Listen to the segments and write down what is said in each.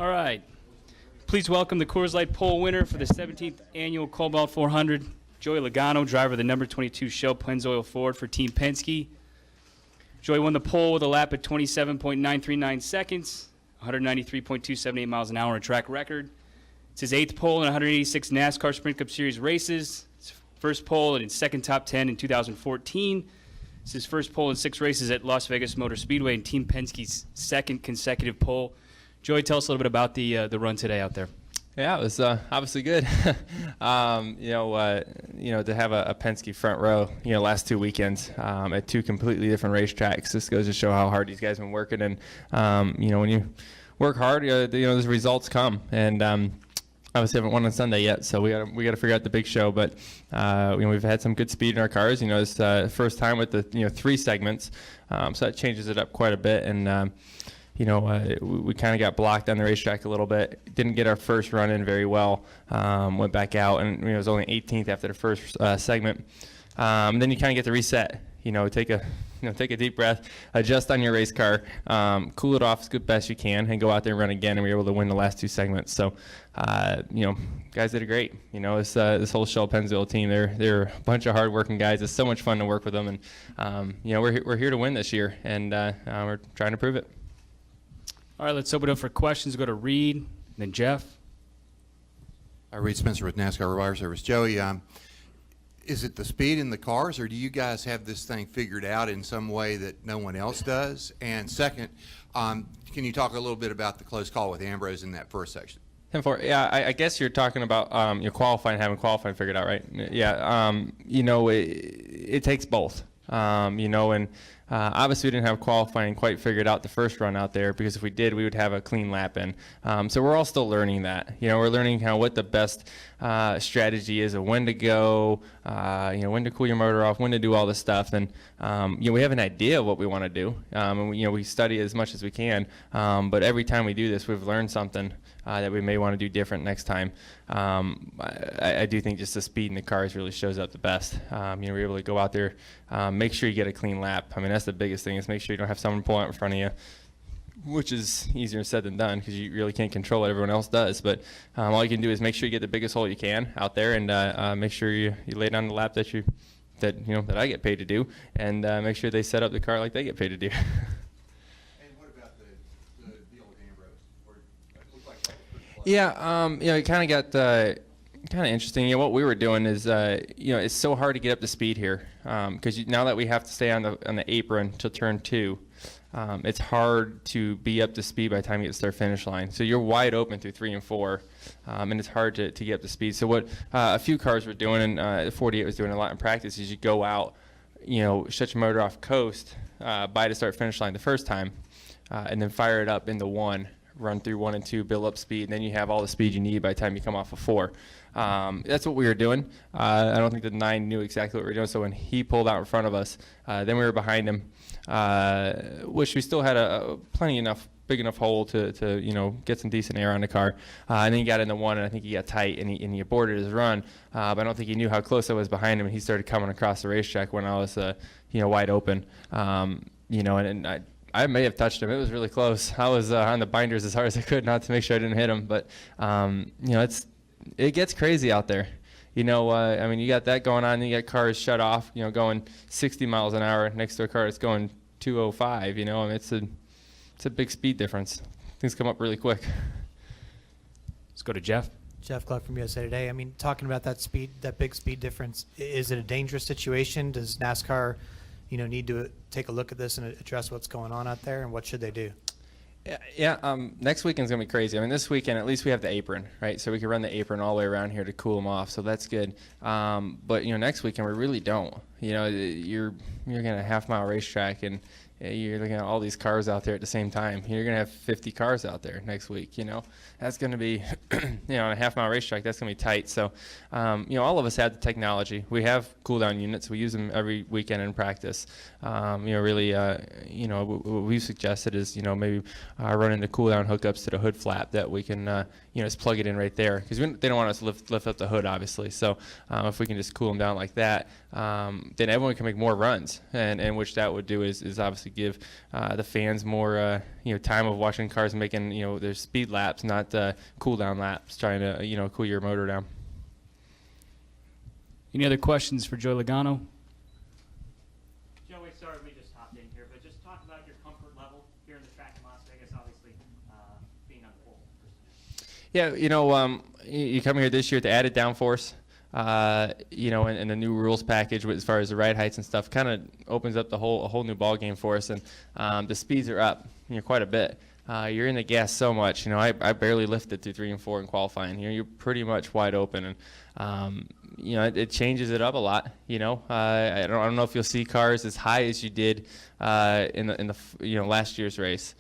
All right. Please welcome the Coors Light pole winner for the 17th annual Cobalt 400, Joey Logano, driver of the number 22 Shell Pennzoil Ford for Team Penske. Joey won the pole with a lap at 27.939 seconds, 193.278 miles an hour, a track record. It's his 8th pole in 186 NASCAR Sprint Cup Series races. It's first pole and his second top 10 in 2014. It's his first pole in 6 races at Las Vegas Motor Speedway and Team Penske's second consecutive pole. Joey, tell us a little bit about the run today out there. Yeah, it was obviously good. To have a Penske front row, last 2 weekends at 2 completely different racetracks. This goes to show how hard these guys have been working. And when you work hard, those results come. And obviously haven't won on Sunday yet, so we got to figure out the big show. But we've had some good speed in our cars. It's first time with the 3 segments, so that changes it up quite a bit. And we kind of got blocked on the racetrack a little bit. Didn't get our first run in very well. Went back out, and it was only 18th after the first segment. Then you kind of get to reset. Take a deep breath, adjust on your race car, cool it off as good best you can, and go out there and run again. And we were able to win the last 2 segments. So, guys did it great. This whole Shell Pennzoil team, they're a bunch of hardworking guys. It's so much fun to work with them, and we're here to win this year, and we're trying to prove it. All right, let's open it up for questions. Go to Reed, then Jeff. Reed Spencer with NASCAR Wire Service. Joey, is it the speed in the cars, or do you guys have this thing figured out in some way that no one else does? And second, can you talk a little bit about the close call with Ambrose in that first section? Yeah, I guess you're talking about your having qualifying figured out, right? Yeah, it takes both. Obviously we didn't have qualifying quite figured out the first run out there, because if we did, we would have a clean lap in. So we're all still learning that. We're learning what the best strategy is of when to go, when to cool your motor off, when to do all this stuff. And we have an idea of what we want to do. And we study as much as we can. But every time we do this, we've learned something that we may want to do different next time. I do think just the speed in the cars really shows up the best. We're able to go out there, make sure you get a clean lap. I mean, that's the biggest thing, is make sure you don't have someone pull out in front of you, which is easier said than done, because you really can't control what everyone else does. But all you can do is make sure you get the biggest hole you can out there, and make sure you lay down the lap that I get paid to do, and make sure they set up the car like they get paid to do. Yeah, it kind of got kind of interesting. What we were doing is, it's so hard to get up to speed here, because now that we have to stay on the apron till turn 2, it's hard to be up to speed by the time you get to start finish line. So you're wide open through 3 and 4, and it's hard to get up to speed. So what a few cars were doing, and the 48 was doing a lot in practice, is you go out, shut your motor off coast by the start finish line the first time, and then fire it up into 1. Run through 1 and 2, build up speed, and then you have all the speed you need by the time you come off of 4. That's what we were doing. I don't think the 9 knew exactly what we were doing, so when he pulled out in front of us, then we were behind him, which we still had a big enough hole to get some decent air on the car. And then he got into 1, and I think he got tight, and he aborted his run. But I don't think he knew how close I was behind him, and he started coming across the racetrack when I was wide open. And I may have touched him. It was really close. I was on the binders as hard as I could, not to make sure I didn't hit him. But it gets crazy out there. You got that going on. And you got cars shut off. Going 60 miles an hour next to a car that's going 205. It's a big speed difference. Things come up really quick. Let's go to Jeff. Jeff Gluck from USA Today. I mean, talking about that big speed difference, is it a dangerous situation? Does NASCAR need to take a look at this and address what's going on out there, and what should they do? Yeah. Next weekend's gonna be crazy. I mean, this weekend at least we have the apron, right? So we can run the apron all the way around here to cool them off. So that's good. But next weekend we really don't. You're gonna a half-mile racetrack, and you're looking at all these cars out there at the same time. You're going to have 50 cars out there next week, That's going to be, on a half-mile racetrack, that's going to be tight. So, all of us have the technology. We have cool-down units. We use them every weekend in practice. Really, what we've suggested is, maybe running the cool-down hookups to the hood flap that we can, just plug it in right there. Because they don't want us to lift up the hood, obviously. So, if we can just cool them down like that, then everyone can make more runs. And which that would do is obviously give the fans more time of watching cars making their speed laps, not cool down laps, trying to cool your motor down. Any other questions for Joey Logano? Joey, sorry we just hopped in here, but just talk about your comfort level here in the track in Las Vegas, obviously being on the pole. Yeah, you come here this year with the added downforce, and the new rules package as far as the ride heights and stuff kind of opens up a whole new ball game for us, and the speeds are up quite a bit. You're in the gas so much. I barely lifted through 3 and 4 in qualifying. You're pretty much wide open, and it changes it up a lot. I don't know if you'll see cars as high as you did in the last year's race.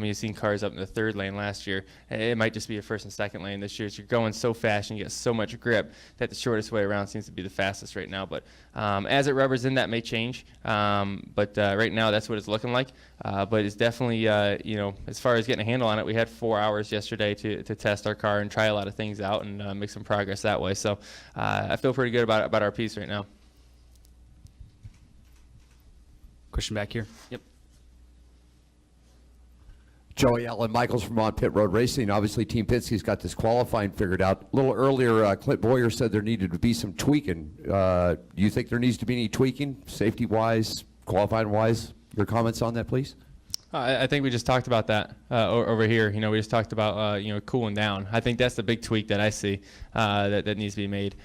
You've seen cars up in the 3rd lane last year. It might just be a 1st and 2nd lane this year. So you're going so fast and you get so much grip that the shortest way around seems to be the fastest right now. But as it rubbers in, that may change. But right now, that's what it's looking like. But it's definitely, as far as getting a handle on it, we had 4 hours yesterday to test our car and try a lot of things out and make some progress that way. So I feel pretty good about our piece right now. Question back here. Yep. Joey, Alan Michaels from On Pit Road Racing. Obviously, Team Penske's got this qualifying figured out. A little earlier, Clint Boyer said there needed to be some tweaking. Do you think there needs to be any tweaking, safety-wise, qualifying-wise? Your comments on that, please? I think we just talked about that over here. We just talked about cooling down. I think that's the big tweak that I see that needs to be made,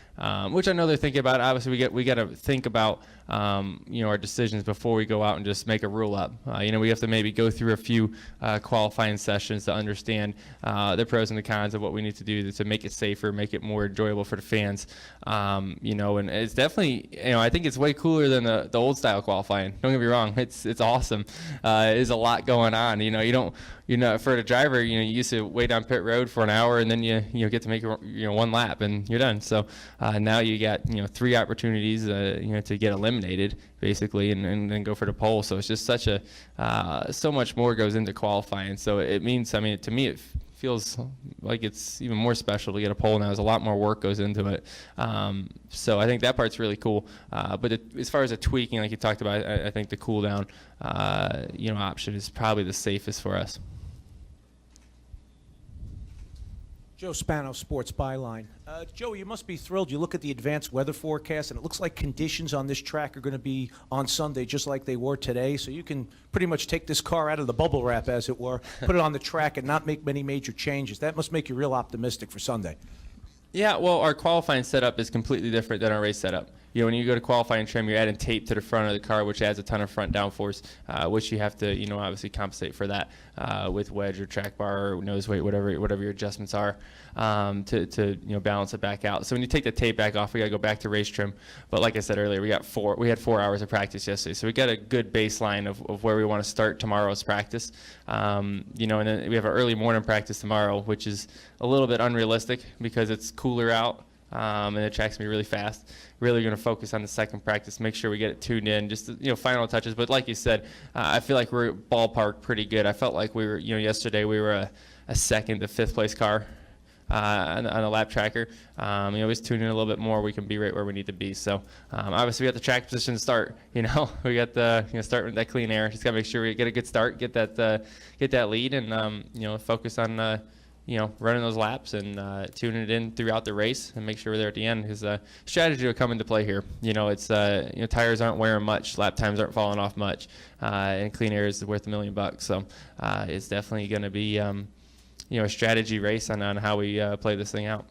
which I know they're thinking about. Obviously, we got to think about our decisions before we go out and just make a rule up. We have to maybe go through a few qualifying sessions to understand the pros and the cons of what we need to do to make it safer, make it more enjoyable for the fans. And it's definitely, I think it's way cooler than the old style qualifying. Don't get me wrong, it's awesome. There's a lot going on. For the driver, you used to wait on pit road for an hour and then you get to make one lap and you're done. So now you got 3 opportunities to get eliminated basically and then go for the pole. So it's just such so much more goes into qualifying. So it means, to me it feels like it's even more special to get a pole now. There's a lot more work goes into it. So I think that part's really cool. But as far as the tweaking, like you talked about, I think the cool down option is probably the safest for us. Joe Spano, Sports Byline. Joe, you must be thrilled. You look at the advanced weather forecast, and it looks like conditions on this track are going to be on Sunday just like they were today. So you can pretty much take this car out of the bubble wrap, as it were, put it on the track and not make many major changes. That must make you real optimistic for Sunday. Yeah, well, our qualifying setup is completely different than our race setup. When you go to qualifying trim, you're adding tape to the front of the car, which adds a ton of front downforce, which you have to, obviously compensate for that with wedge or track bar or nose weight, whatever your adjustments are, to balance it back out. So when you take the tape back off, we got to go back to race trim. But like I said earlier, we had 4 hours of practice yesterday, so we got a good baseline of where we want to start tomorrow's practice. And then we have an early morning practice tomorrow, which is a little bit unrealistic because it's cooler out. And the track's gonna be really fast. Really gonna focus on the second practice, make sure we get it tuned in, just final touches. But like you said, I feel like we're ballpark pretty good. I felt like we were, yesterday we were a 2nd to 5th place car on a lap tracker. We just tune in a little bit more, we can be right where we need to be. So obviously we got the track position to start. We got the start with that clean air. Just gotta make sure we get a good start, get that lead, and focus on. Running those laps and tuning it in throughout the race and make sure we're there at the end because strategy will come into play here. It's tires aren't wearing much, lap times aren't falling off much, and clean air is worth $1 million. So it's definitely going to be a strategy race on how we play this thing out.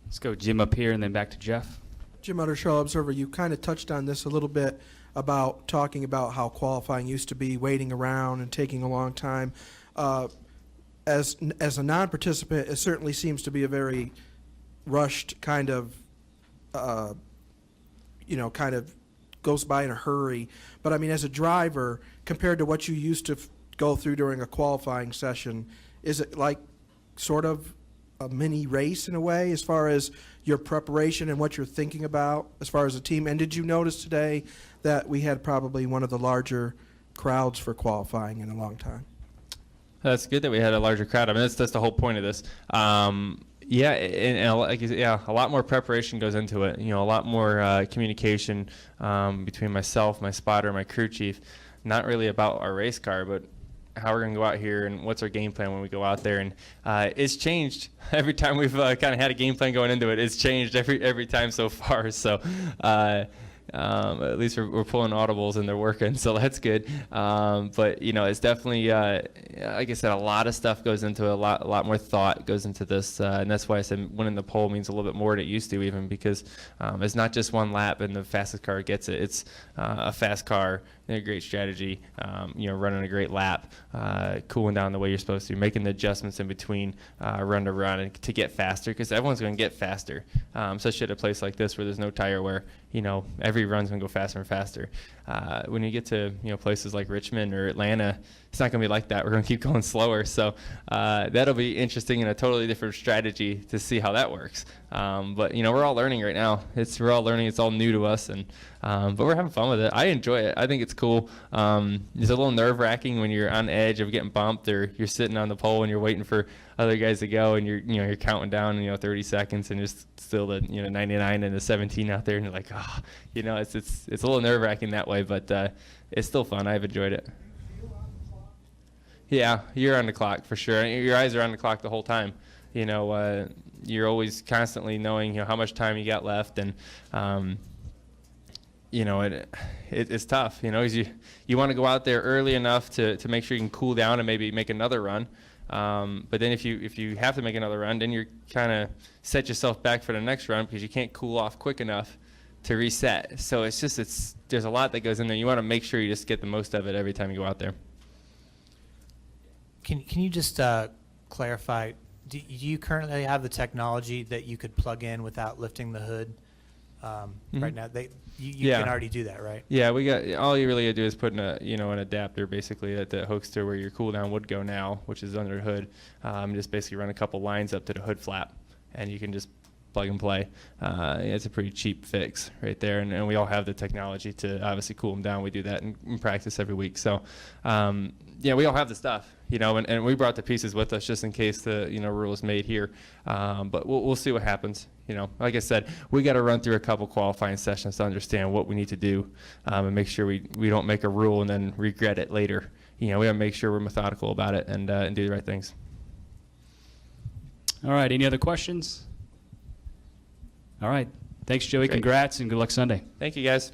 Let's go Jim up here and then back to Jeff. Jim Uttershaw, Observer, you kind of touched on this a little bit about talking about how qualifying used to be waiting around and taking a long time. As a non-participant, it certainly seems to be a very rushed kind of goes by in a hurry. But I mean, as a driver, compared to what you used to go through during a qualifying session, is it like sort of a mini race in a way as far as your preparation and what you're thinking about as far as a team? And did you notice today that we had probably one of the larger crowds for qualifying in a long time? That's good that we had a larger crowd. I mean, that's the whole point of this. Yeah, a lot more preparation goes into it. A lot more communication between myself, my spotter, my crew chief. not really about our race car, but how we're going to go out here and what's our game plan when we go out there. And it's changed every time we've kind of had a game plan going into it. It's changed every time so far. So at least we're pulling audibles and they're working, so that's good. But it's definitely, like I said, a lot of stuff goes into it, a lot more thought goes into this, and that's why I said winning the pole means a little bit more than it used to, even because it's not just one lap and the fastest car gets it. It's a fast car and a great strategy, running a great lap, cooling down the way you're supposed to, making the adjustments in between run to run and to get faster, because everyone's going to get faster, especially at a place like this where there's no tire wear. Every run's going to go faster and faster. When you get to places like Richmond or Atlanta, it's not going to be like that. We're going to keep going slower. So that'll be interesting and a totally different strategy to see how that works. But we're all learning right now. We're all learning. It's all new to us, and but we're having fun with it. I enjoy it. I think it's cool. It's a little nerve-wracking when you're on the edge of getting bumped, or you're sitting on the pole and you're waiting for other guys to go, and you're counting down 30 seconds, and there's still the 99 and the 17 out there, and you're like, it's a little nerve-wracking that way, but it's still fun. I've enjoyed it. Yeah, you're on the clock for sure. Your eyes are on the clock the whole time. You're always constantly knowing how much time you got left, and it's tough. You want to go out there early enough to make sure you can cool down and maybe make another run. But then if you have to make another run, then you're kind of set yourself back for the next run because you can't cool off quick enough to reset. So there's a lot that goes in there. You want to make sure you just get the most of it every time you go out there. Can you just clarify? Do you currently have the technology that you could plug in without lifting the hood? Right now, you Yeah. can already do that, right? Yeah, we got all you really gotta do is put in an adapter basically that hooks to where your cool down would go now, which is under the hood. Just basically run a couple lines up to the hood flap, and you can just plug and play. It's a pretty cheap fix right there, and we all have the technology to obviously cool them down. We do that in practice every week. So we all have the stuff, and we brought the pieces with us just in case the rule is made here. But we'll see what happens. Like I said, we got to run through a couple qualifying sessions to understand what we need to do, and make sure we don't make a rule and then regret it later. We got to make sure we're methodical about it and do the right things. All right, any other questions? All right, thanks, Joey. Great. Congrats, and good luck Sunday. Thank you, guys.